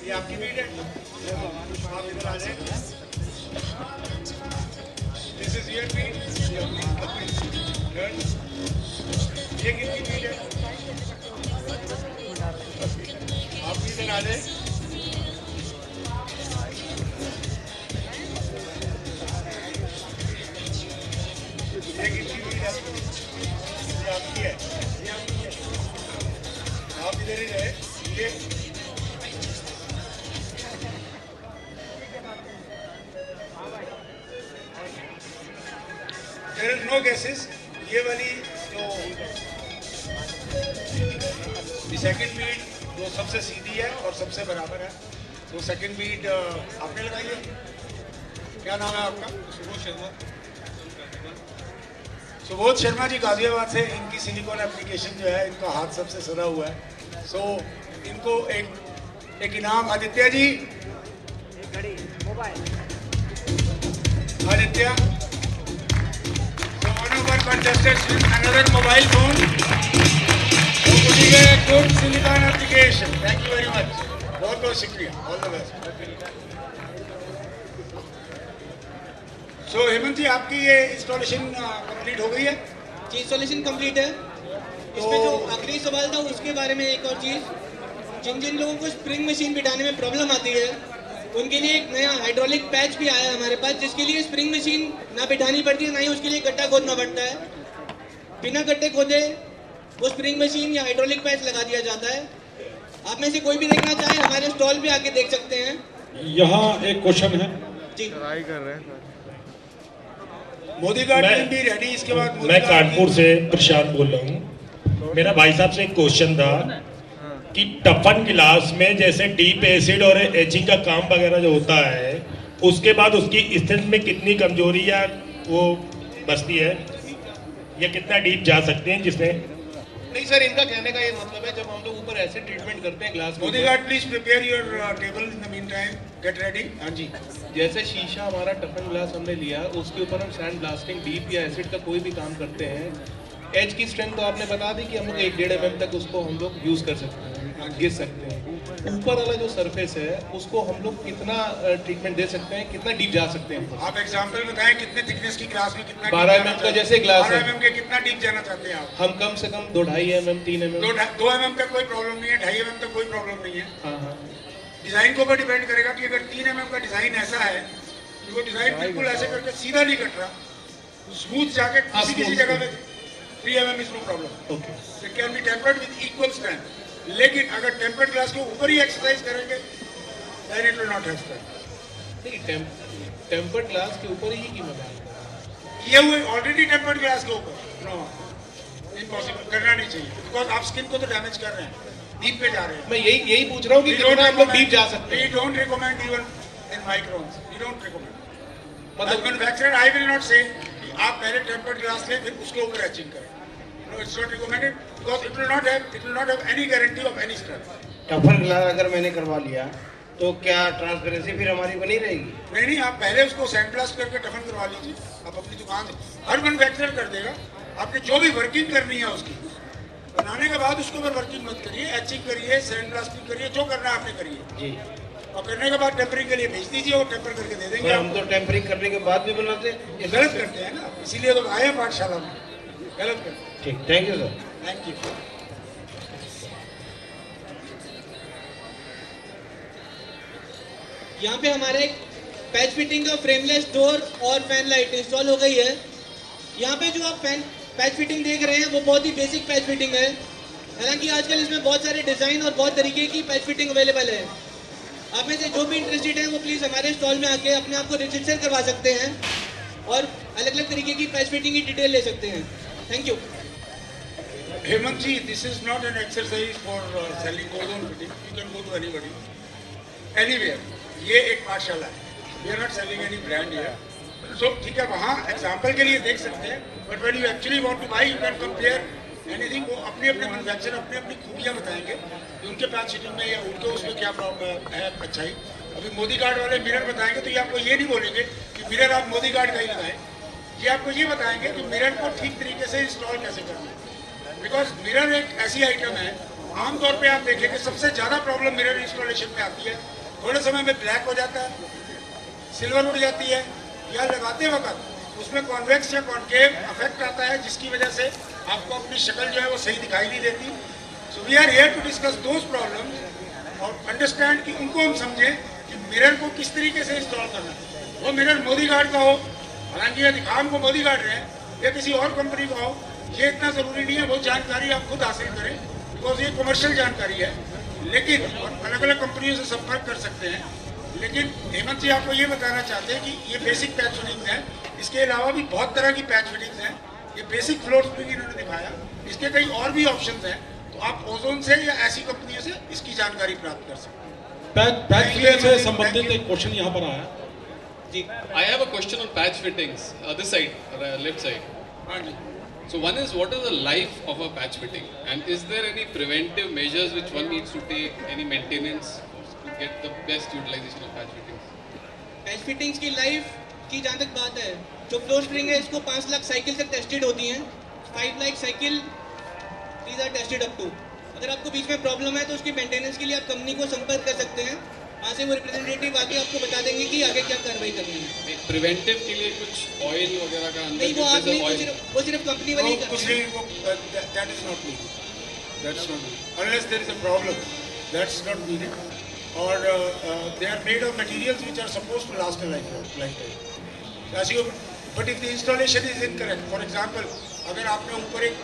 ये आपकी बीट है, आप इधर आ जाए। दिस इज योर बीट, ये किसकी बीट है? आप भी इधर आ जाए। ये किसकी बीट है? ये आपकी है, ये आपकी है। आप इधर ही रहे। ये There is no guesses. ये वाली जो सेकंड बीट जो सबसे सीधी है और सबसे बराबर है, तो सेकंड बीट आपने लगाई है। क्या नाम है आपका? सुबोध शर्मा। सुबोध शर्मा जी गाजियाबाद से। इनकी सिलिकॉन एप्लीकेशन जो है, इनका हाथ सबसे सदा हुआ है। सो इनको एक इनाम। Aditya ji, Aditya, contested with another mobile phone. So putting a good silicon application. Thank you very much. बहुत बहुत शुक्रिया. All the best. So Hemant जी, आपकी ये इंस्टॉलेशन कंप्लीट हो गई है? जी, इंस्टॉलेशन कंप्लीट है। इसमें जो आखिरी सवाल था उसके बारे में एक और चीज़, जिन जिन लोगों को स्प्रिंग मशीन बिठाने में प्रॉब्लम आती है उनके लिए एक नया हाइड्रोलिक पैच भी आया है हमारे पास, जिसके लिए स्प्रिंग मशीन ना बिठानी पड़ती है, ना ही उसके लिए गड्ढा खोदना पड़ता है। बिना गड्ढे खोदे वो स्प्रिंग मशीन या हाइड्रोलिक पैच लगा दिया जाता है। आप में से कोई भी देखना चाहे हमारे स्टॉल पे आके देख सकते हैं। यहाँ एक क्वेश्चन है जी, ट्राई कर रहे हैं। मोदी गार्ड भी रेडी। इसके बाद मैं कानपुर से प्रशांत बोल रहा हूँ। मेरा भाई साहब से एक क्वेश्चन था कि टफन गिलास में जैसे डीप एसिड और एचिंग का काम वगैरह जो होता है, उसके बाद उसकी स्थिति में कितनी कमजोरी या वो बचती है, या कितना डीप जा सकते हैं जिसमें? नहीं सर, इनका कहने का ये मतलब है, जब हम लोग ऊपर एसिड ट्रीटमेंट करते हैं ग्लास में, Modi guard please prepare your table in the mean time, get ready. हाँ जी। जैसे शीशा हमारा टफन ग्लास हमने लिया, उसके ऊपर हम सैंड ब्लास्टिंग डीप या एसिड का कोई भी काम करते हैं, एज की स्ट्रेंथ तो आपने बता दी कि हम लोग 1-1.5 mm तक उसको हम लोग यूज कर सकते हैं, घिस सकते हैं। ऊपर वाला जो सरफेस है उसको हम लोग कितना ट्रीटमेंट दे सकते हैं, कितना डीप जा सकते हैं? आप एग्जांपल बताएं, कितने थिकनेस की ग्लास में कितना 12 mm का जैसे ग्लास है, 12 mm के कितना डीप जाना चाहते हैं आप? हम कम से कम 2-2.5 mm 3 mm 2 mm तक कोई प्रॉब्लम नहीं है, 2.5 mm तक कोई प्रॉब्लम नहीं है। हाँ। डिजाइन के ऊपर डिपेंड करेगा कि अगर 3 mm का डिजाइन ऐसा है कि वो डिजाइन बिल्कुल ऐसे करके सीधा नहीं कट रहा, स्मूथ जाके किसी जगह में 3 mm is no problem. Okay, it can be tempered with equal strength. लेकिन अगर टेम्पर्ड ग्लास के ऊपर ही एक्सरसाइज करेंगे then it will not have strength. नहीं, टेम्पर्ड ग्लास के ऊपर ही की मजाक ये हुए ऑलरेडी टेम्पर्ड ग्लास के ऊपर, नो, इम्पॉसिबल, करना नहीं चाहिए, बिकॉज आप स्किन को तो डैमेज कर रहे हैं, डीप पे जा रहे हैं। मैं यही पूछ रहा हूँ कि कितना हम लोग डीप जा सकते हैं? We don't recommend even in microns. We don't recommend. मतलब मैन्युफैक्चरर आई विल नॉट से कि आप पहले टेम्पर्ड ग्लास लें फिर उसके ऊपर एचिंग करें। No, it's not recommended because it will not have any guarantee of any strength. टफन glass अगर मैंने करवा लिया तो क्या ट्रांसपेरेंसी फिर हमारी बनी रहेगी? नहीं, आप पहले उसको सैंड ब्लास्ट करके टफन करवा लीजिए। आप अपनी दुकान से, हर मैन्युफैक्चरर कर देगा। आपने जो भी वर्किंग करनी है उसकी बनाने के बाद उसको फिर वर्किंग मत करिए, एचिंग करिए, सैंड ब्लास्टिंग करिए, जो करना है आपने करिए जी। और करने के बाद टेम्परिंग के लिए भेज दीजिए और टेम्पर करके दे देंगे। हम तो टेम्परिंग करने के बाद भी बनाते हैं। ये गलत करते हैं ना, इसीलिए तो आए हैं पाठशाला में, गलत करते हैं। ठीक, thank you sir. Thank you. यहाँ पे हमारे पैच फिटिंग का फ्रेमलेस डोर और फैन लाइट इंस्टॉल हो गई है। यहाँ पे जो आप पैच फिटिंग देख रहे हैं वो बहुत ही बेसिक पैच फिटिंग है। हालांकि आजकल इसमें बहुत सारे डिज़ाइन और बहुत तरीके की पैच फिटिंग अवेलेबल है। आप में से जो भी इंटरेस्टेड है वो प्लीज़ हमारे स्टॉल में आके अपने आप को रजिस्टर करवा सकते हैं और अलग अलग तरीके की पैच फिटिंग की डिटेल ले सकते हैं। Thank you. Hemant ji, this is not an exercise for selling ozone fitting. You can go to anybody, anywhere. ये एक पाठशाला है। We are not selling any brand here. So ठीक है, वहाँ एग्जाम्पल के लिए देख सकते हैं, but when you actually want to buy, you can compare anything. वो अपने अपने मैन्युफैक्चर अपनी अपनी खूबियाँ बताएंगे कि उनके पैच फिटिंग में या उनके उसमें क्या प्रॉब्लम है, अच्छाई। अभी मोदी गार्ड वाले मिरर बताएंगे तो ये आपको ये नहीं बोलेंगे कि मिरर आप मोदी गार्ड का ही लगाएं। ये आपको ये बताएंगे कि मिरर को ठीक तरीके से इंस्टॉल कैसे करना है। बिकॉज मिरर एक ऐसी आइटम है आमतौर पे आप देखेंगे सबसे ज़्यादा प्रॉब्लम मिरर इंस्टॉलेशन में आती है, थोड़े समय में ब्लैक हो जाता है, सिल्वर उड़ जाती है, या लगाते वक्त उसमें कॉन्वेक्स या कॉन्केव इफेक्ट आता है, जिसकी वजह से आपको अपनी शक्ल जो है वो सही दिखाई नहीं देती। So we are here to discuss those problems और अंडरस्टैंड कि उनको हम समझें कि मिरर को किस तरीके से इंस्टॉल करना है। वो मिरर मोदी गार्ड का हो, हालांकि ये दिखा हमको मोदी गार्ड रहे हैं, या किसी और कंपनी का हो, ये इतना ज़रूरी नहीं है। वो जानकारी आप खुद हासिल करें, बिकॉज ये कमर्शियल जानकारी है, लेकिन अलग अलग कंपनियों से संपर्क कर सकते हैं। लेकिन हेमंत जी आपको ये बताना चाहते हैं कि ये बेसिक पैच फिटिंग्स हैं, इसके अलावा भी बहुत तरह की पैच फिटिंग्स हैं। ये बेसिक फ्लोर स्प्रिंग इन्होंने दिखाया, इसके कई और भी ऑप्शंस हैं, तो आप ओजोन से या ऐसी कंपनियों से इसकी जानकारी प्राप्त कर सकते हैं। पैच फिटिंग से संबंधित एक क्वेश्चन यहाँ पर आया जी। I have a question on patch fittings. This side, left side. हाँ जी। So one is, what is the life of a patch fitting, and is there any preventive measures which one needs to take, any maintenance to get the best utilization of patch fittings? Patch fittings की life की जहाँ तक बात है, जो floor spring है इसको 5 lakh cycle तक टेस्टेड होती हैं। 5 lakh cycle these are tested up to. अगर आपको बीच में प्रॉब्लम है तो उसकी मेंटेनेंस के लिए आप कंपनी को संपर्क कर सकते हैं, वहाँ से वो रिप्रेजेंटेटिव आके आपको बता देंगे कि आगे क्या कार्रवाई करनी है। प्रिवेंटिव के लिए कुछ ऑयल वगैरह का अंदर नहीं, वो आप नहीं, ऑयल, वो सिर्फ कंपनी वाले ही कुछ करते हैं। नहीं, वो that is not needed. That's not needed. Unless there is a problem, that's not needed. Or they are made of materials which are supposed to last a lifetime. As you, but if the installation is incorrect, for example, अगर आपने ऊपर एक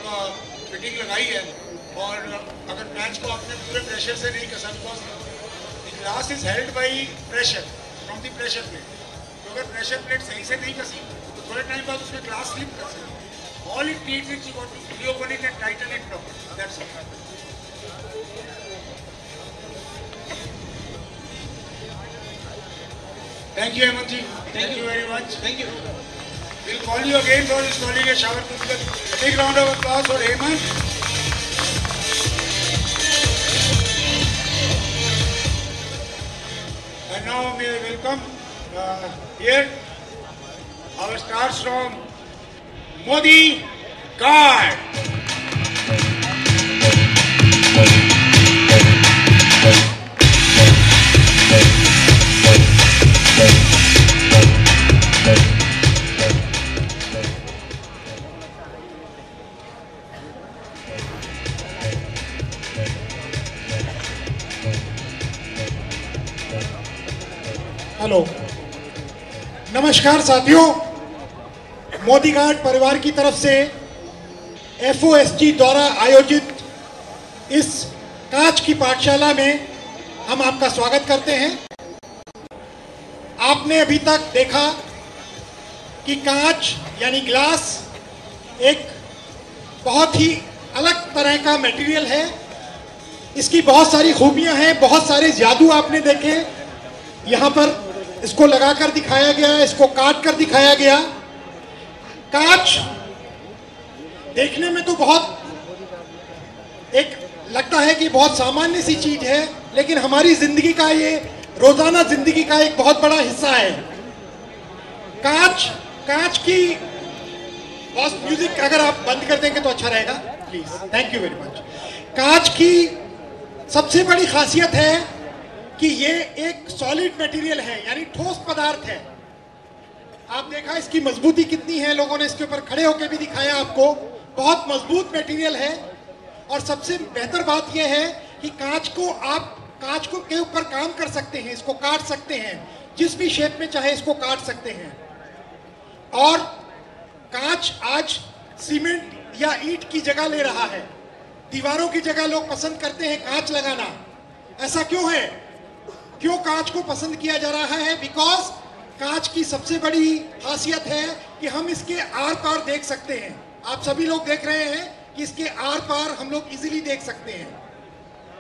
fitting लगाई है और अगर patch को आपने पूरे प्रेशर से नहीं कसा, because the glass is held by pressure from the pressure plate, तो अगर प्रेशर प्लेट सही से नहीं कसी तो थोड़े टाइम बाद उसमें ग्लास स्लिप कर सकती है। All it needs is you got to reopen it and tighten it properly. That's all. Thank you, Hemant ji. Thank you very much. Thank you. We'll call you again for installing a shower curtain. Big round of applause for Hemant. And now may I welcome here our stars from Modi Guard. Hello, नमस्कार साथियों। Modi guard परिवार की तरफ से FOSG द्वारा आयोजित इस कांच की पाठशाला में हम आपका स्वागत करते हैं। आपने अभी तक देखा कि कांच यानी ग्लास एक बहुत ही अलग तरह का मटेरियल है। इसकी बहुत सारी खूबियां हैं, बहुत सारे जादू आपने देखे। यहाँ पर इसको लगाकर दिखाया गया, इसको काट कर दिखाया गया। कांच देखने में तो बहुत एक लगता है कि बहुत सामान्य सी चीज है, लेकिन हमारी जिंदगी का, ये रोजाना जिंदगी का एक बहुत बड़ा हिस्सा है। कांच की बॉस म्यूजिक अगर आप बंद कर देंगे तो अच्छा रहेगा please, thank you very much. कांच की सबसे बड़ी खासियत है कि ये एक सॉलिड मटेरियल है, यानी ठोस पदार्थ है। आप देखा इसकी मजबूती कितनी है, लोगों ने इसके ऊपर खड़े होकर भी दिखाया आपको। बहुत मजबूत मटेरियल है। और सबसे बेहतर बात यह है कि कांच को के ऊपर काम कर सकते हैं, इसको काट सकते हैं, जिस भी शेप में चाहे इसको काट सकते हैं। और कांच आज सीमेंट या ईंट की जगह ले रहा है। दीवारों की जगह लोग पसंद करते हैं कांच लगाना। ऐसा क्यों है? क्यों कांच को पसंद किया जा रहा है? बिकॉज कांच की सबसे बड़ी खासियत है कि हम इसके आर पार देख सकते हैं। आप सभी लोग देख रहे हैं कि इसके आर पार हम लोग इजीली देख सकते हैं।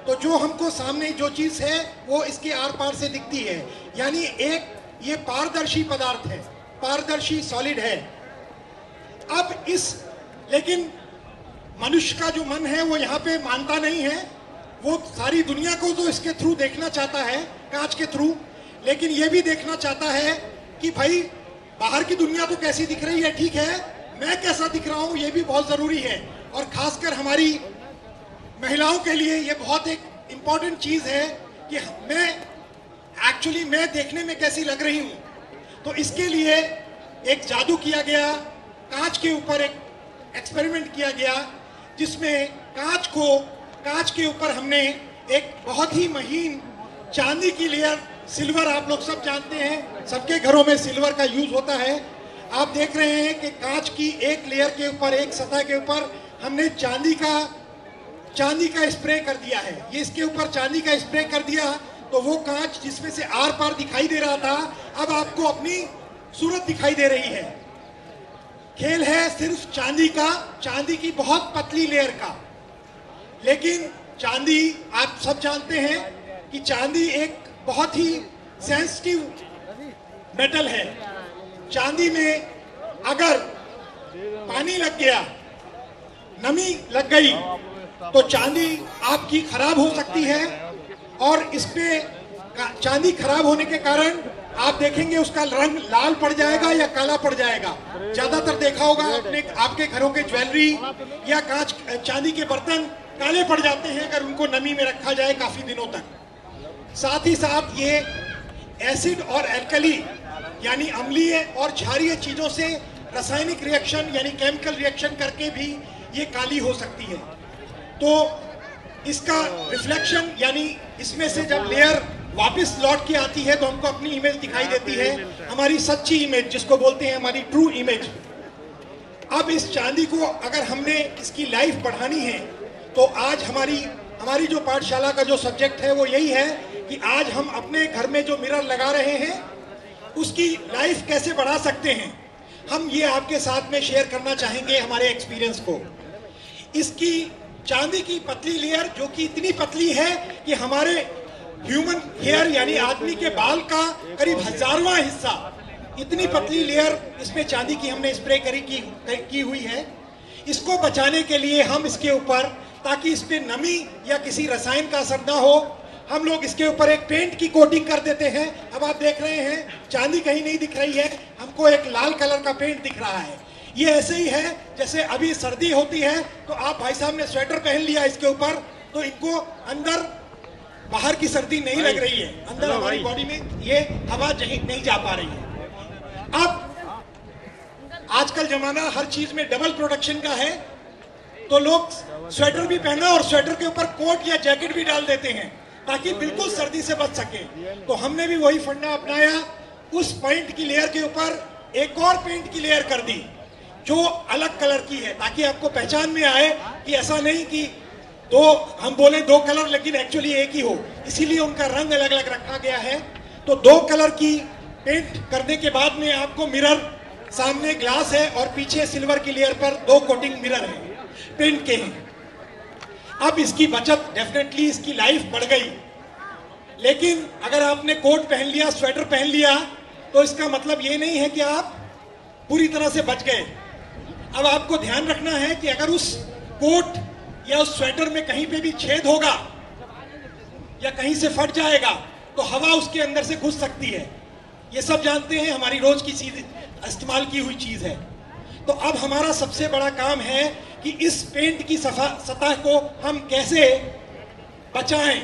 तो जो हमको सामने जो चीज है वो इसके आर पार से दिखती है, यानी एक ये पारदर्शी पदार्थ है, पारदर्शी सॉलिड है। अब लेकिन मनुष्य का जो मन है वो यहाँ पे मानता नहीं है। वो सारी दुनिया को तो इसके थ्रू देखना चाहता है, कांच के थ्रू, लेकिन ये भी देखना चाहता है कि भाई बाहर की दुनिया तो कैसी दिख रही है, ठीक है, मैं कैसा दिख रहा हूँ ये भी बहुत जरूरी है। और खासकर हमारी महिलाओं के लिए ये बहुत एक इम्पॉर्टेंट चीज़ है कि मैं देखने में कैसी लग रही हूँ। तो इसके लिए एक जादू किया गया, कांच के ऊपर एक एक्सपेरिमेंट किया गया, जिसमें कांच के ऊपर हमने एक बहुत ही महीन चांदी की लेयर, सिल्वर आप लोग सब जानते हैं, सबके घरों में सिल्वर का यूज होता है। आप देख रहे हैं कि कांच की एक लेयर के ऊपर, एक सतह के ऊपर हमने चांदी का स्प्रे कर दिया है। ये इसके ऊपर चांदी का स्प्रे कर दिया तो वो कांच जिसमें से आर पार दिखाई दे रहा था, अब आपको अपनी सूरत दिखाई दे रही है। खेल है सिर्फ चांदी का, चांदी की बहुत पतली लेयर का। लेकिन चांदी, आप सब जानते हैं कि चांदी एक बहुत ही सेंसिटिव मेटल है। चांदी में अगर पानी लग गया, नमी लग गई, तो चांदी आपकी खराब हो सकती है। और इस पे चांदी खराब होने के कारण आप देखेंगे उसका रंग लाल पड़ जाएगा या काला पड़ जाएगा। ज्यादातर देखा होगा आपके घरों के ज्वेलरी या चांदी के बर्तन काले पड़ जाते हैं अगर उनको नमी में रखा जाए काफी दिनों तक। साथ ही साथ ये एसिड और एल्कली यानी अम्लीय और क्षारीय चीजों से रासायनिक रिएक्शन यानी केमिकल रिएक्शन करके भी ये काली हो सकती है। तो इसका रिफ्लेक्शन यानी इसमें से जब लेयर वापस लौट के आती है तो हमको अपनी इमेज दिखाई देती है, हमारी सच्ची इमेज जिसको बोलते हैं हमारी ट्रू इमेज। अब इस चांदी को अगर हमने इसकी लाइफ बढ़ानी है तो आज हमारी जो पाठशाला का जो सब्जेक्ट है वो यही है कि आज हम अपने घर में जो मिरर लगा रहे हैं उसकी लाइफ कैसे बढ़ा सकते हैं। हम ये आपके साथ में शेयर करना चाहेंगे हमारे एक्सपीरियंस को। इसकी चांदी की पतली लेयर जो कि इतनी पतली है कि हमारे ह्यूमन हेयर यानी आदमी के बाल का करीब 1000वां हिस्सा, इतनी पतली लेयर इसमें चांदी की हमने स्प्रे की हुई है। इसको बचाने के लिए हम इसके ऊपर, ताकि इस पे नमी या किसी रसायन का असर ना हो, हम लोग इसके ऊपर एक पेंट की कोटिंग कर देते हैं। अब आप देख रहे हैं चांदी कहीं नहीं दिख रही है, हमको एक लाल कलर का पेंट दिख रहा है। ये ऐसे ही है जैसे अभी सर्दी होती है तो आप भाई साहब ने स्वेटर पहन लिया इसके ऊपर, तो इनको अंदर बाहर की सर्दी नहीं लग रही है, अंदर हमारी बॉडी में ये हवा नहीं जा पा रही है। अब आजकल जमाना हर चीज में डबल प्रोडक्शन का है, तो लोग स्वेटर भी पहना और स्वेटर के ऊपर कोट या जैकेट भी डाल देते हैं ताकि बिल्कुल सर्दी से बच सके। तो हमने भी वही फंडा अपनाया, उस पेंट की लेयर के ऊपर एक और पेंट की लेयर कर दी जो अलग कलर की है, ताकि आपको पहचान में आए कि ऐसा नहीं कि हम बोले दो कलर लेकिन एक्चुअली एक ही हो, इसीलिए उनका रंग अलग अलग रखा गया है। तो 2 कलर की पेंट करने के बाद में आपको मिरर, सामने ग्लास है और पीछे सिल्वर की लेयर पर 2 कोटिंग मिरर है, पेंट के हैं। अब इसकी बचत डेफिनेटली, इसकी लाइफ बढ़ गई। लेकिन अगर आपने कोट पहन लिया, स्वेटर पहन लिया, तो इसका मतलब ये नहीं है कि आप पूरी तरह से बच गए। अब आपको ध्यान रखना है कि अगर उस कोट या उस स्वेटर में कहीं पे भी छेद होगा या कहीं से फट जाएगा तो हवा उसके अंदर से घुस सकती है। ये सब जानते हैं, हमारी रोज की इस्तेमाल की हुई चीज है। तो अब हमारा सबसे बड़ा काम है कि इस पेंट की सतह को हम कैसे बचाएं।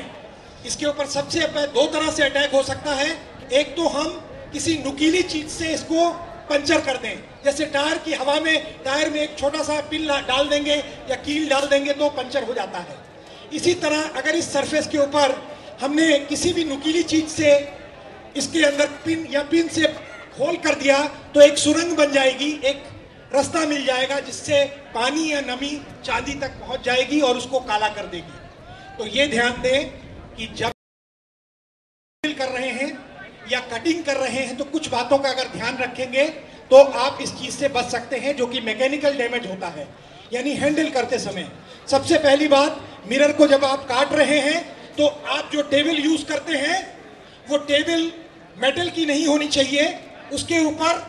इसके ऊपर सबसे 2 तरह से अटैक हो सकता है। एक तो हम किसी नुकीली चीज से इसको पंचर कर दें, जैसे टायर की हवा में, टायर में एक छोटा सा पिन डाल देंगे या कील डाल देंगे तो पंचर हो जाता है। इसी तरह अगर इस सरफेस के ऊपर हमने किसी भी नुकीली चीज से इसके अंदर पिन से होल कर दिया तो एक सुरंग बन जाएगी, एक रास्ता मिल जाएगा जिससे पानी या नमी चांदी तक पहुंच जाएगी और उसको काला कर देगी। तो ये ध्यान दें कि जब कर रहे हैं या कटिंग कर रहे हैं तो कुछ बातों का अगर ध्यान रखेंगे तो आप इस चीज से बच सकते हैं जो कि मैकेनिकल डैमेज होता है, यानी हैंडल करते समय। सबसे पहली बात, मिरर को जब आप काट रहे हैं तो आप जो टेबल यूज करते हैं वो टेबल मेटल की नहीं होनी चाहिए, उसके ऊपर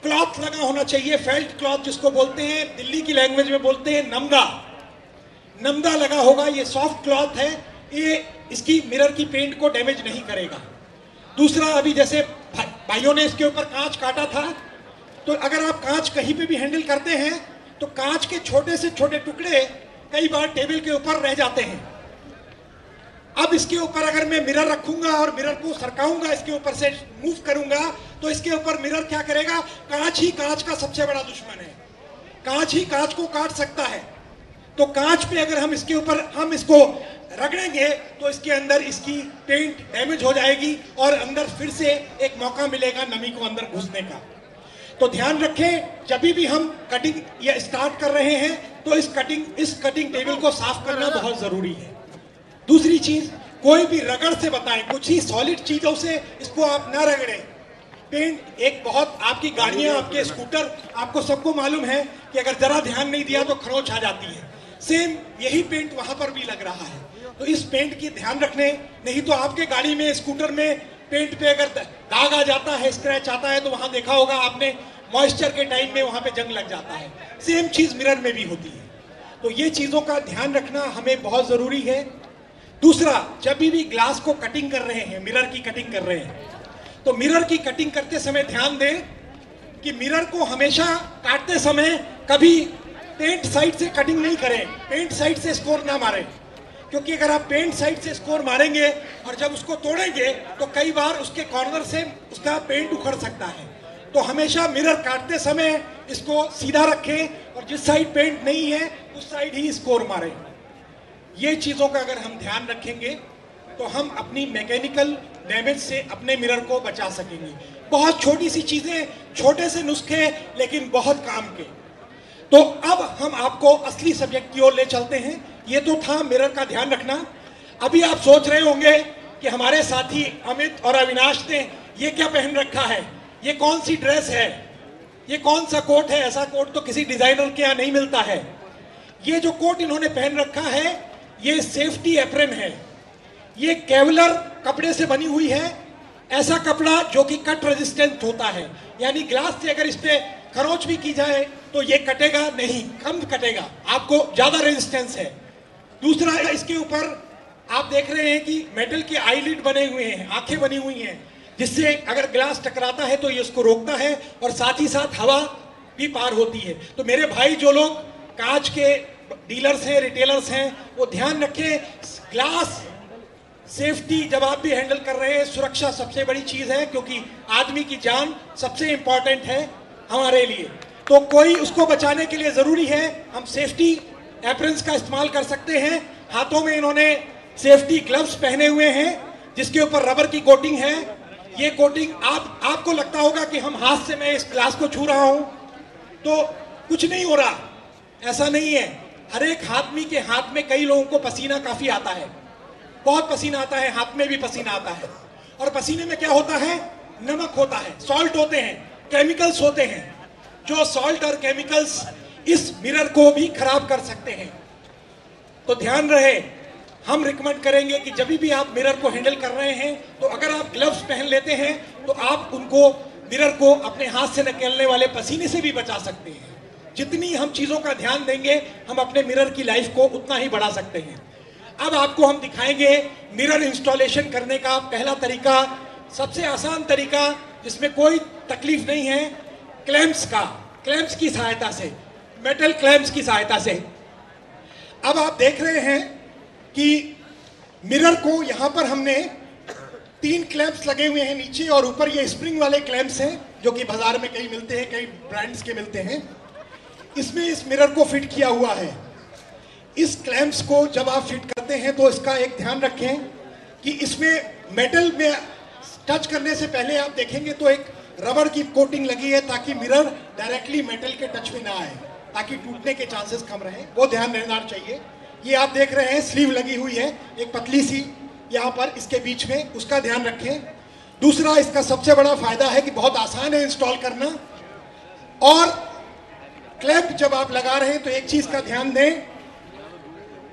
क्लॉथ लगा होना चाहिए, फेल्ट क्लॉथ जिसको बोलते हैं, दिल्ली की लैंग्वेज में बोलते हैं नमदा लगा होगा। ये सॉफ्ट क्लॉथ है, ये इसकी मिरर की पेंट को डैमेज नहीं करेगा। दूसरा, अभी जैसे भाइयों ने इसके ऊपर कांच काटा था, तो अगर आप कांच कहीं पे भी हैंडल करते हैं तो कांच के छोटे से छोटे टुकड़े कई बार टेबल के ऊपर रह जाते हैं। अब इसके ऊपर अगर मैं मिरर रखूंगा और मिरर को सरकाऊंगा, इसके ऊपर से मूव करूंगा, तो इसके ऊपर मिरर क्या करेगा? कांच ही कांच का सबसे बड़ा दुश्मन है, कांच ही कांच को काट सकता है। तो कांच पे अगर हम इसके ऊपर हम इसको रगड़ेंगे तो इसके अंदर इसकी पेंट डैमेज हो जाएगी और अंदर फिर से एक मौका मिलेगा नमी को अंदर घुसने का। तो ध्यान रखें, जब भी हम कटिंग या स्टार्ट कर रहे हैं तो इस कटिंग टेबल को साफ करना बहुत जरूरी है। दूसरी चीज, कोई भी रगड़ से बताएं, कुछ ही सॉलिड चीजों से इसको आप ना रगड़ें। पेंट एक बहुत, आपकी गाड़ियां, आपके स्कूटर, आपको सबको मालूम है कि अगर जरा ध्यान नहीं दिया तो खरोंच आ जाती है। सेम यही पेंट वहां पर भी लग रहा है। तो इस पेंट की ध्यान रखने, नहीं तो आपके गाड़ी में, स्कूटर में पेंट पे अगर दाग आ जाता है, स्क्रैच आता है, तो वहां देखा होगा आपने, मॉइस्चर के टाइम में वहां पे जंग लग जाता है। सेम चीज मिरर में भी होती है। तो ये चीजों का ध्यान रखना हमें बहुत जरूरी है। दूसरा, जब भी ग्लास को कटिंग कर रहे हैं, मिरर की कटिंग कर रहे हैं, तो मिरर की कटिंग करते समय ध्यान दें कि मिरर को हमेशा काटते समय कभी पेंट साइड से कटिंग नहीं करें, पेंट साइड से स्कोर ना मारें। क्योंकि अगर आप पेंट साइड से स्कोर मारेंगे और जब उसको तोड़ेंगे तो कई बार उसके कॉर्नर से उसका पेंट उखड़ सकता है। तो हमेशा मिरर काटते समय इसको सीधा रखें और जिस साइड पेंट नहीं है उस साइड ही स्कोर मारें। ये चीजों का अगर हम ध्यान रखेंगे तो हम अपनी मैकेनिकल डैमेज से अपने मिरर को बचा सकेंगे। बहुत छोटी सी चीजें, छोटे से नुस्खे, लेकिन बहुत काम के। तो अब हम आपको असली सब्जेक्ट की ओर ले चलते हैं। ये तो था मिरर का ध्यान रखना। अभी आप सोच रहे होंगे कि हमारे साथी अमित और अविनाश ने ये क्या पहन रखा है, ये कौन सी ड्रेस है, ये कौन सा कोट है? ऐसा कोट तो किसी डिजाइनर के यहाँ नहीं मिलता है। ये जो कोट इन्होंने पहन रखा है, ये सेफ्टी एप्रन है। ये केवलर कपड़े से बनी हुई है, ऐसा कपड़ा जो कि कट रेजिस्टेंट होता है, यानी ग्लास से अगर इस पे खरोंच भी की जाए तो ये कटेगा नहीं, कम कटेगा, आपको ज्यादा रेजिस्टेंस है। दूसरा, इसके ऊपर आप देख रहे हैं कि मेटल के आईलिड बने हुए हैं, आंखें बनी हुई हैं, जिससे अगर ग्लास टकराता है तो ये उसको रोकता है और साथ ही साथ हवा भी पार होती है। तो मेरे भाई जो लोग कांच के डीलर्स हैं, रिटेलर्स हैं, वो ध्यान रखें, ग्लास सेफ्टी जब आप भी हैंडल कर रहे हैं, सुरक्षा सबसे बड़ी चीज है, क्योंकि आदमी की जान सबसे इंपॉर्टेंट है हमारे लिए। तो कोई उसको बचाने के लिए जरूरी है हम सेफ्टी एप्रन्स का इस्तेमाल कर सकते हैं। हाथों में इन्होंने सेफ्टी ग्लव्स पहने हुए हैं जिसके ऊपर रबर की कोटिंग है। ये कोटिंग आपको लगता होगा कि हम हाथ से, मैं इस ग्लास को छू रहा हूं तो कुछ नहीं हो रहा, ऐसा नहीं है। हर एक आदमी के हाथ में, कई लोगों को पसीना काफी आता है, बहुत पसीना आता है, हाथ में भी पसीना आता है। और पसीने में क्या होता है? नमक होता है, सॉल्ट होते हैं, केमिकल्स होते हैं। जो सॉल्ट और केमिकल्स इस मिरर को भी खराब कर सकते हैं। तो ध्यान रहे, हम रिकमेंड करेंगे कि जब भी आप मिरर को हैंडल कर रहे हैं तो अगर आप ग्लव्स पहन लेते हैं तो आप उनको, मिरर को अपने हाथ से निकलने वाले पसीने से भी बचा सकते हैं। जितनी हम चीजों का ध्यान देंगे, हम अपने मिरर की लाइफ को उतना ही बढ़ा सकते हैं। अब आपको हम दिखाएंगे मिरर इंस्टॉलेशन करने का पहला तरीका, सबसे आसान तरीका, जिसमें कोई तकलीफ नहीं है, क्लैंप्स की सहायता से, मेटल क्लैंप्स की सहायता से। अब आप देख रहे हैं कि मिरर को यहां पर हमने 3 क्लैंप्स लगे हुए हैं नीचे, और ऊपर ये स्प्रिंग वाले क्लैंप्स हैं जो कि बाजार में कई मिलते हैं, कई ब्रांड्स के मिलते हैं। इसमें इस मिरर को फिट किया हुआ है। इस क्लैंप्स को जब आप फिट करते हैं तो इसका एक ध्यान रखें कि इसमें मेटल में टच करने से पहले आप देखेंगे तो एक रबर की कोटिंग लगी है, ताकि मिरर डायरेक्टली मेटल के टच में ना आए, ताकि टूटने के चांसेस कम रहे। वो ध्यान रहना चाहिए। ये आप देख रहे हैं स्लीव लगी हुई है, एक पतली सी यहाँ पर इसके बीच में, उसका ध्यान रखें। दूसरा, इसका सबसे बड़ा फायदा है कि बहुत आसान है इंस्टॉल करना। और क्लैंप जब आप लगा रहे हैं तो एक चीज का ध्यान दें,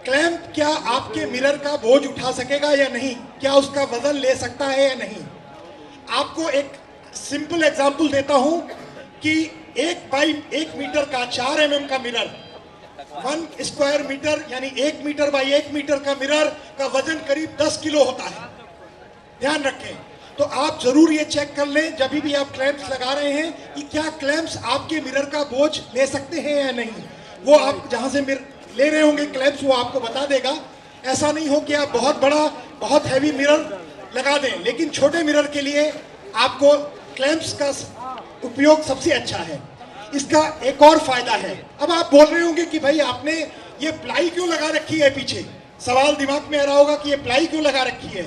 क्लैंप क्या आपके मिरर का बोझ उठा सकेगा या नहीं, क्या उसका वजन ले सकता है या नहीं। आपको एक सिंपल एग्जांपल देता हूं कि 1 बाई 1 मीटर का 4 mm का मिरर, 1 स्क्वायर मीटर यानी 1 मीटर बाई 1 मीटर का मिरर का वजन करीब 10 किलो होता है। ध्यान रखें। तो आप जरूर ये चेक कर लें जब भी आप क्लैंप्स लगा रहे हैं कि क्या क्लैंप्स आपके मिरर का बोझ ले सकते हैं या नहीं। वो आप जहां से ले रहे होंगे क्लैंप्स वो आपको बता देगा। ऐसा नहीं हो कि आप बहुत बड़ा बहुत हैवी मिरर लगा दें, लेकिन छोटे मिरर के लिए आपको क्लैंप्स का उपयोग सबसे अच्छा है। इसका एक और फायदा है, अब आप बोल रहे होंगे कि भाई आपने ये प्लाई क्यों लगा रखी है पीछे, सवाल दिमाग में आ रहा होगा कि ये प्लाई क्यों लगा रखी है,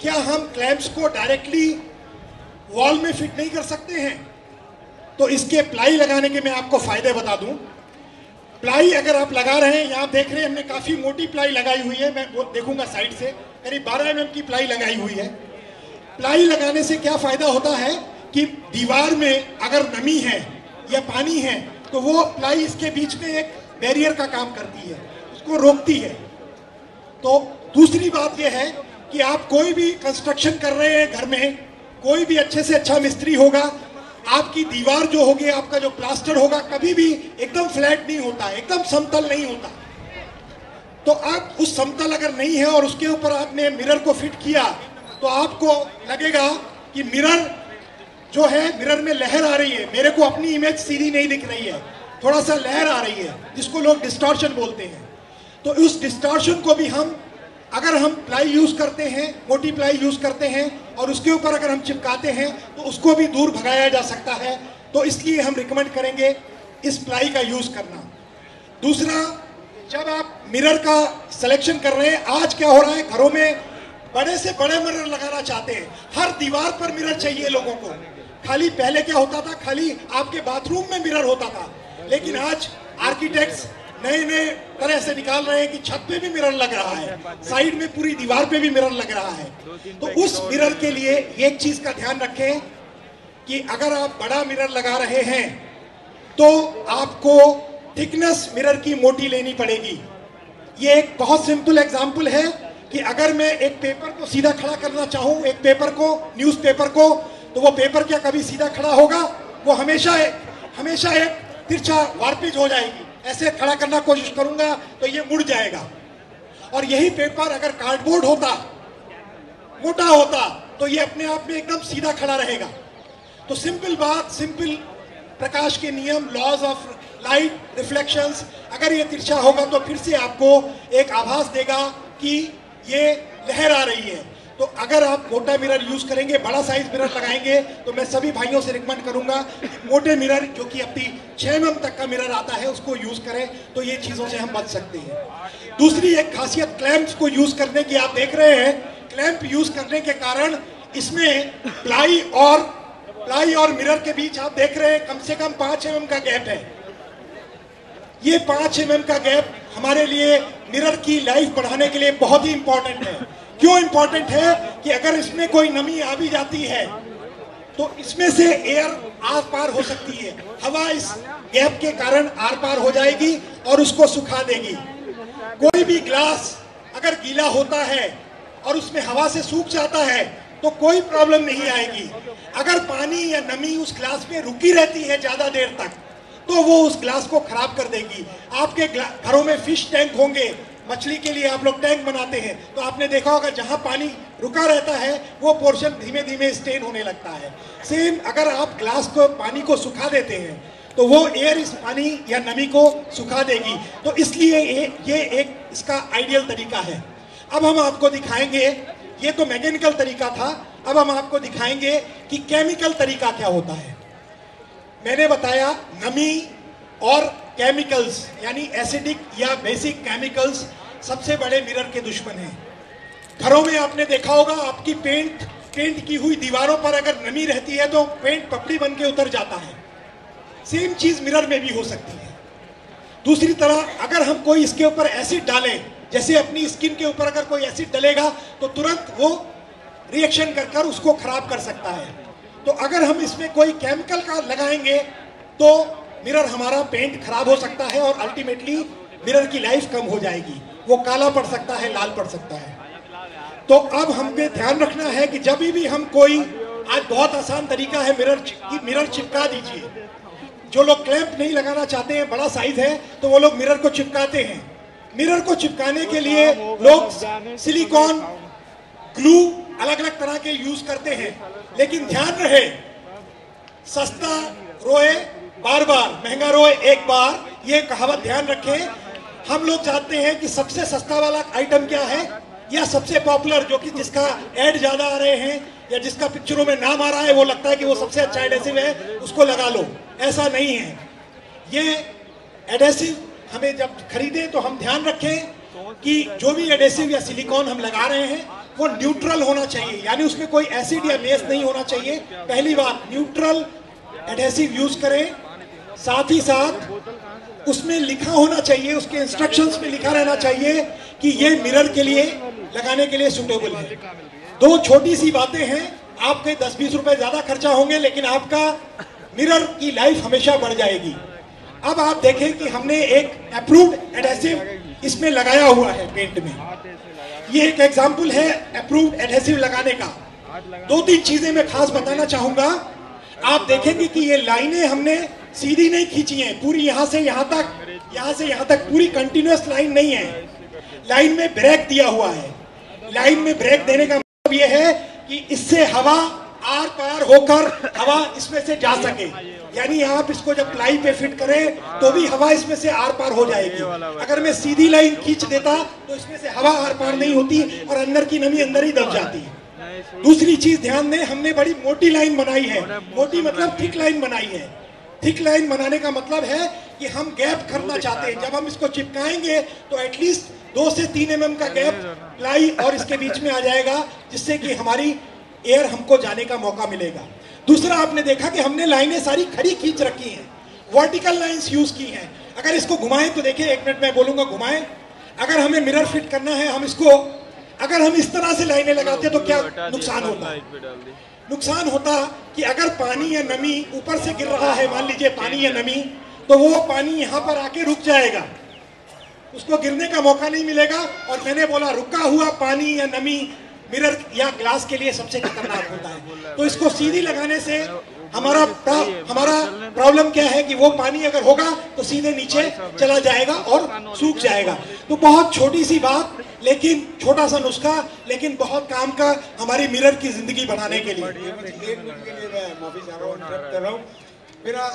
क्या हम क्लैंप्स को डायरेक्टली वॉल में फिट नहीं कर सकते हैं? तो इसके प्लाई लगाने के मैं आपको फायदे बता दूं। प्लाई अगर आप लगा रहे हैं, यहाँ देख रहे हैं हमने काफी मोटी प्लाई लगाई हुई है, मैं वो देखूंगा साइड से, करीब 12 mm की प्लाई लगाई हुई है। प्लाई लगाने से क्या फायदा होता है कि दीवार में अगर नमी है या पानी है तो वो प्लाई इसके बीच में एक बैरियर का काम करती है, उसको रोकती है। तो दूसरी बात यह है कि आप कोई भी कंस्ट्रक्शन कर रहे हैं घर में, कोई भी अच्छे से अच्छा मिस्त्री होगा, आपकी दीवार जो होगी, आपका जो प्लास्टर होगा, कभी भी एकदम फ्लैट नहीं होता, एकदम समतल नहीं होता। तो आप उस समतल अगर नहीं है और उसके ऊपर आपने मिरर को फिट किया तो आपको लगेगा कि मिरर जो है, मिरर में लहर आ रही है, मेरे को अपनी इमेज सीधी नहीं दिख रही है, थोड़ा सा लहर आ रही है, जिसको लोग डिस्टॉर्शन बोलते हैं। तो उस डिस्टॉर्शन को भी हम, अगर हम प्लाई यूज करते हैं, मोटी प्लाई यूज करते हैं और उसके ऊपर अगर हम चिपकाते हैं तो उसको भी दूर भगाया जा सकता है। तो इसलिए हम रिकमेंड करेंगे इस प्लाई का यूज करना। दूसरा, जब आप मिरर का सिलेक्शन कर रहे हैं, आज क्या हो रहा है, घरों में बड़े से बड़े मिरर लगाना चाहते हैं, हर दीवार पर मिरर चाहिए लोगों को। खाली पहले क्या होता था, खाली आपके बाथरूम में मिरर होता था, लेकिन आज आर्किटेक्ट्स नए नए तरह से निकाल रहे हैं कि छत पे भी मिरर लग रहा है, साइड में पूरी दीवार पे भी मिरर लग रहा है। तो उस मिरर के लिए एक चीज का ध्यान रखें कि अगर आप बड़ा मिरर लगा रहे हैं तो आपको थिकनेस मिरर की मोटी लेनी पड़ेगी। ये एक बहुत सिंपल एग्जांपल है कि अगर मैं एक पेपर को सीधा खड़ा करना चाहूं, एक पेपर को, न्यूज़पेपर को, तो वो पेपर क्या कभी सीधा खड़ा होगा? वो हमेशा एक तिरछा वार्पिज हो जाएगी। ऐसे खड़ा करना कोशिश करूंगा तो ये मुड़ जाएगा। और यही पेपर अगर कार्डबोर्ड होता, मोटा होता, तो ये अपने आप में एकदम सीधा खड़ा रहेगा। तो सिंपल बात, सिंपल प्रकाश के नियम, लॉज ऑफ लाइट, रिफ्लेक्शंस, अगर ये तिरछा होगा तो फिर से आपको एक आभास देगा कि ये लहर आ रही है। तो अगर आप मोटा मिरर यूज करेंगे, बड़ा साइज मिरर लगाएंगे, तो मैं सभी भाइयों से रिकमेंड करूंगा कि मोटे मिरर, जो कि अपनी 6 mm तक का मिरर आता है, उसको यूज करें, तो ये चीजों से हम बच सकते हैं। दूसरी एक खासियत क्लैंप्स को यूज करने की, आप देख रहे हैं क्लैंप यूज करने के कारण इसमें प्लाई और मिरर के बीच आप देख रहे हैं कम से कम 5 mm का गैप है। ये 5 mm का गैप हमारे लिए मिरर की लाइफ बढ़ाने के लिए बहुत ही इंपॉर्टेंट है। क्यों इंपॉर्टेंट है कि अगर इसमें कोई नमी आ भी जाती है तो इसमें से एयर आर पार हो सकती है, हवा इस गैप के कारण आर पार हो जाएगी और उसको सुखा देगी। कोई भी ग्लास अगर गीला होता है और उसमें हवा से सूख जाता है तो कोई प्रॉब्लम नहीं आएगी। अगर पानी या नमी उस ग्लास में रुकी रहती है ज्यादा देर तक तो वो उस ग्लास को खराब कर देगी। आपके घरों में फिश टैंक होंगे, मछली के लिए आप लोग टैंक बनाते हैं, तो आपने देखा होगा जहां पानी रुका रहता है वो पोर्शन धीमे धीमे स्टेन होने लगता है। सेम अगर आप ग्लास को, पानी को सुखा देते हैं तो वो एयर इस पानी या नमी को सुखा देगी। तो इसलिए ये एक इसका आइडियल तरीका है। अब हम आपको दिखाएंगे, ये तो मैकेनिकल तरीका था, अब हम आपको दिखाएंगे कि केमिकल तरीका क्या होता है। मैंने बताया नमी और केमिकल्स यानी एसिडिक या बेसिक केमिकल्स सबसे बड़े मिरर के दुश्मन हैं। घरों में आपने देखा होगा आपकी पेंट की हुई दीवारों पर अगर नमी रहती है तो पेंट पपड़ी बन के उतर जाता है। सेम चीज मिरर में भी हो सकती है। दूसरी तरह अगर हम कोई इसके ऊपर एसिड डालें, जैसे अपनी स्किन के ऊपर अगर कोई एसिड डलेगा तो तुरंत वो रिएक्शन कर उसको खराब कर सकता है। तो अगर हम इसमें कोई केमिकल का लगाएंगे तो मिरर हमारा पेंट खराब हो सकता है और अल्टीमेटली मिरर की लाइफ कम हो जाएगी, वो काला पड़ सकता है, लाल पड़ सकता है। तो अब हमें ध्यान रखना है कि जब भी हम कोई, आज बहुत आसान तरीका है मिरर चिपका दीजिए। जो लोग क्लैंप नहीं लगाना चाहते हैं, बड़ा साइज है, तो वो लोग मिरर को चिपकाते हैं। मिरर को चिपकाने के लिए लोग सिलिकॉन ग्लू अलग अलग तरह के यूज करते हैं, लेकिन ध्यान रहे सस्ता रोए बार बार, महंगा रोए एक बार, ये कहावत ध्यान रखें। हम लोग जानते हैं कि सबसे सस्ता वाला आइटम क्या है या सबसे पॉपुलर जो कि जिसका ऐड ज्यादा आ रहे हैं या जिसका पिक्चरों में नाम आ रहा है वो लगता है कि वो सबसे अच्छा एडेसिव है, उसको लगा लो। ऐसा नहीं है। ये एडेसिव हमें जब खरीदे तो हम ध्यान रखें कि जो भी एडेसिव या सिलिकॉन हम लगा रहे हैं वो न्यूट्रल होना चाहिए, यानी उसमें कोई एसिड या बेस नहीं होना चाहिए। पहली बात, न्यूट्रल एडेसिव यूज करें। साथ ही साथ उसमें लिखा होना चाहिए, उसके इंस्ट्रक्शंस में लिखा रहना चाहिए कि ये मिरर के लिए लगाने के लिए सूटेबल है। दो छोटी सी बातें हैं, आपके 10-20 रुपए ज्यादा खर्चा होंगे लेकिन आपका मिरर की लाइफ हमेशा बढ़ जाएगी। अब आप देखें कि हमने एक अप्रूव्ड एडेसिव इसमें लगाया हुआ है पेंट में। ये एक एग्जाम्पल है अप्रूव्ड एडेसिव लगाने का। 2-3 चीजें मैं खास बताना चाहूंगा। आप देखेंगे कि ये लाइनें हमने सीधी नहीं खींची हैं, पूरी यहाँ से यहाँ तक पूरी कंटिन्यूअस लाइन नहीं है। लाइन में ब्रेक दिया हुआ है। लाइन में ब्रेक देने का मतलब ये है कि इससे हवा आर पार होकर हवा इसमें से जा सके, यानी आप इसको जब प्लाई पे फिट करें तो भी हवा इसमें से आर पार हो जाएगी। अगर मैं सीधी लाइन खींच देता तो इसमें से हवा आर पार नहीं होती और अंदर की नमी अंदर ही दब जाती है। दूसरी चीज ध्यान दें, हमने बड़ी मोटी लाइन बनाई है। मोटी मतलब थिक लाइन बनाई है। थिक लाइन बनाने का मतलब है कि हम गैप करना चाहते हैं। जब हम इसको चिपकाएंगे तो एटलीस्ट 2 से 3 mm का गैप प्लाई और इसके बीच में आ जाएगा, जिससे कि हमारी एयर हमको जाने का मौका मिलेगा। दूसरा, आपने देखा कि हमने लाइनें सारी खड़ी खींच रखी हैं, वर्टिकल लाइंस यूज की हैं। अगर इसको घुमाएं तो देखिए, 1 मिनट में बोलूंगा, घुमाएं। अगर हमें मिरर फिट करना है, हम इसको अगर हम इस तरह से लाइनें लगाते तो क्या नुकसान होता? नुकसान होता कि अगर पानी या नमी ऊपर से गिर रहा है, मान लीजिए पानी या नमी, तो वो पानी यहाँ पर आके रुक जाएगा, उसको गिरने का मौका नहीं मिलेगा। और मैंने बोला रुका हुआ पानी या नमी मिरर या ग्लास के लिए सबसे खतरनाक होता है। तो इसको सीधी लगाने से हमारा प्रॉब्लम क्या है कि वो पानी अगर होगा तो सीधे नीचे चला जाएगा और सूख जाएगा। तो बहुत छोटी सी बात, लेकिन छोटा सा नुस्खा, लेकिन बहुत काम का हमारी मिरर की जिंदगी बनाने के लिए। 1 मिनट के लिए मैं माफी चाह रहा हूँ, इंटरप्ट कर रहा हूँ। मेरा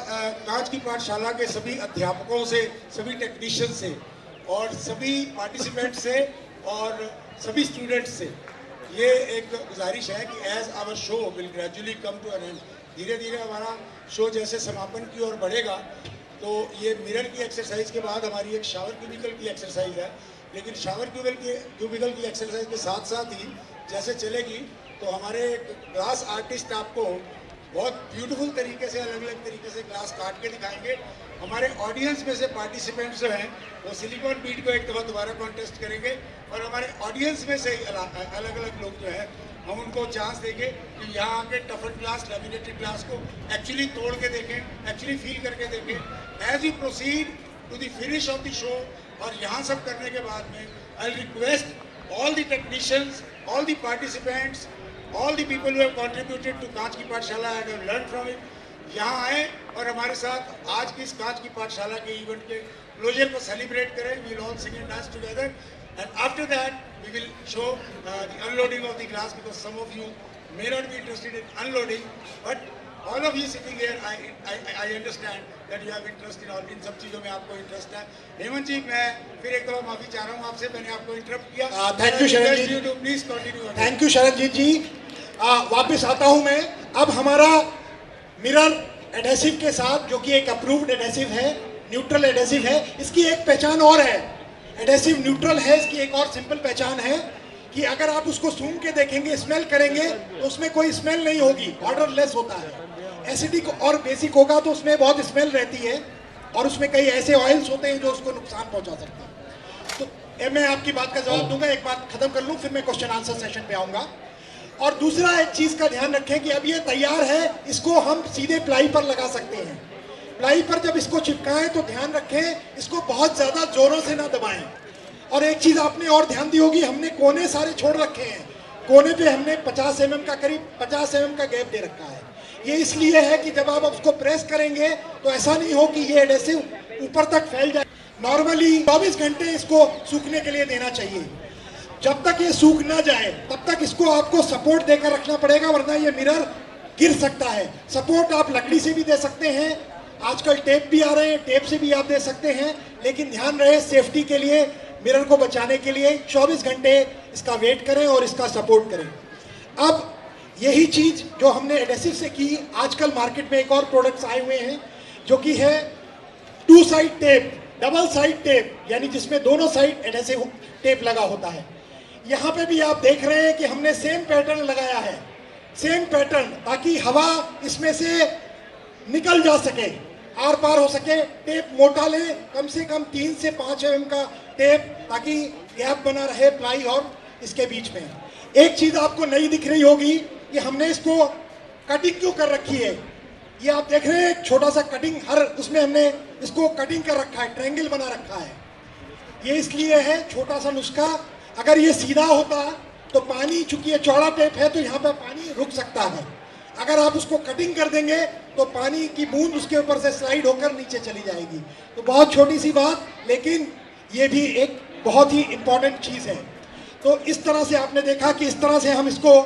कांच की पाठशाला के सभी अध्यापकों से, सभी टेक्नीशियन से और सभी पार्टिसिपेंट से और सभी स्टूडेंट्स से ये एक गुजारिश है कि as our show will gradually come to an end, धीरे धीरे हमारा शो जैसे समापन की ओर बढ़ेगा, तो ये मिरर की एक्सरसाइज के बाद हमारी एक शावर क्यूबिकल की एक्सरसाइज है। लेकिन शावर क्यूबिकल की एक्सरसाइज के साथ साथ ही जैसे चलेगी तो हमारे ग्लास आर्टिस्ट आपको बहुत ब्यूटीफुल तरीके से, अलग अलग तरीके से ग्लास काट के दिखाएंगे। हमारे ऑडियंस में से पार्टिसिपेंट्स जो हैं वो सिलिकॉन बीट को एक दफ़ा दोबारा कॉन्टेस्ट करेंगे और हमारे ऑडियंस में से अलग अलग लोग जो है हम उनको चांस देंगे कि यहाँ आके टफन ग्लास, लैमिनेटेड ग्लास को एक्चुअली तोड़ के देखें, एक्चुअली फील करके देखें। As you proceed to the finish of the show, और यहाँ सब करने के बाद में I request all the technicians, all the participants, all the people who have contributed to कांच की पाठशाला and have learned from it, यहाँ आए और हमारे साथ आज की इस कांच की पाठशाला के इवेंट के क्लोजर को सेलिब्रेट करें। We will all sing and dance together, and after that we will show the unloading of the glass, because some of you may not be interested in unloading, but all of you sitting here, I understand that you have interest in all, इन सब चीज़ों में आपको interest है। हेमंत जी, मैं फिर एक दफ़ा माफ़ी चाह रहा हूँ आपसे, मैंने आपको इंटरप्ट किया। थैंक यू शरण जी, प्लीज कंटिन्यू। थैंक यू शरण जी। वापस आता हूँ मैं। अब हमारा मिरर एडेसिव के साथ, जो कि एक अप्रूव्ड एडेसिव है, न्यूट्रल एडेसिव है, इसकी एक पहचान और है। एडेसिव न्यूट्रल है, इसकी एक और सिंपल पहचान है कि अगर आप उसको सूंघ के देखेंगे, स्मेल करेंगे, तो उसमें कोई स्मेल नहीं होगी, ऑर्डरलेस होता है। एसिडिक और बेसिक होगा तो उसमें बहुत स्मेल रहती है और उसमें कई ऐसे ऑयल्स होते हैं जो उसको नुकसान पहुंचा सकते हैं। तो मैं आपकी बात का जवाब दूंगा, एक बात खत्म कर लूं, फिर मैं क्वेश्चन आंसर सेशन पे आऊंगा। और दूसरा एक चीज का ध्यान रखें कि अब ये तैयार है, इसको हम सीधे प्लाई पर लगा सकते हैं। प्लाई पर जब इसको चिपकाएं तो ध्यान रखें इसको बहुत ज्यादा जोरों से ना दबाएं। और एक चीज आपने और ध्यान दी होगी, हमने कोने सारे छोड़ रखे हैं। कोने पे हमने 50 mm का, करीब 50 mm का गैप दे रखा है। ये इसलिए है कि जब आप उसको प्रेस करेंगे तो ऐसा नहीं हो कि ये एडेसिव ऊपर तक फैल जाए। नॉर्मली 24 घंटे इसको सूखने के लिए देना चाहिए। जब तक ये सूख ना जाए तब तक इसको आपको सपोर्ट देकर रखना पड़ेगा, वरना ये मिरर गिर सकता है। सपोर्ट आप लकड़ी से भी दे सकते हैं, आजकल टेप भी आ रहे हैं, टेप से भी आप दे सकते हैं, लेकिन ध्यान रहे सेफ्टी के लिए, मिरर को बचाने के लिए 24 घंटे इसका वेट करें और इसका सपोर्ट करें। अब यही चीज़ जो हमने एडेसिव से की, आजकल मार्केट में एक और प्रोडक्ट्स आए हुए हैं जो कि है 2 side tape, double side tape, यानी जिसमें दोनों साइड एडेसिव टेप लगा होता है। यहाँ पे भी आप देख रहे हैं कि हमने सेम पैटर्न लगाया है, सेम पैटर्न, ताकि हवा इसमें से निकल जा सके, आर पार हो सके। टेप मोटा ले, कम से कम 3 से 5 mm का टेप, ताकि गैप बना रहे प्लाई और इसके बीच में। एक चीज़ आपको नई दिख रही होगी कि हमने इसको कटिंग क्यों कर रखी है। ये आप देख रहे हैं छोटा सा कटिंग, हर उसमें हमने इसको कटिंग कर रखा है, ट्रायंगल बना रखा है। ये इसलिए है, छोटा सा नुस्खा, अगर ये सीधा होता तो पानी, चूंकि ये चौड़ा टेप है तो यहाँ पर पानी रुक सकता है। अगर आप उसको कटिंग कर देंगे तो पानी की बूंद उसके ऊपर से स्लाइड होकर नीचे चली जाएगी। तो बहुत छोटी सी बात, लेकिन ये भी एक बहुत ही इम्पोर्टेंट चीज़ है। तो इस तरह से आपने देखा कि इस तरह से हम इसको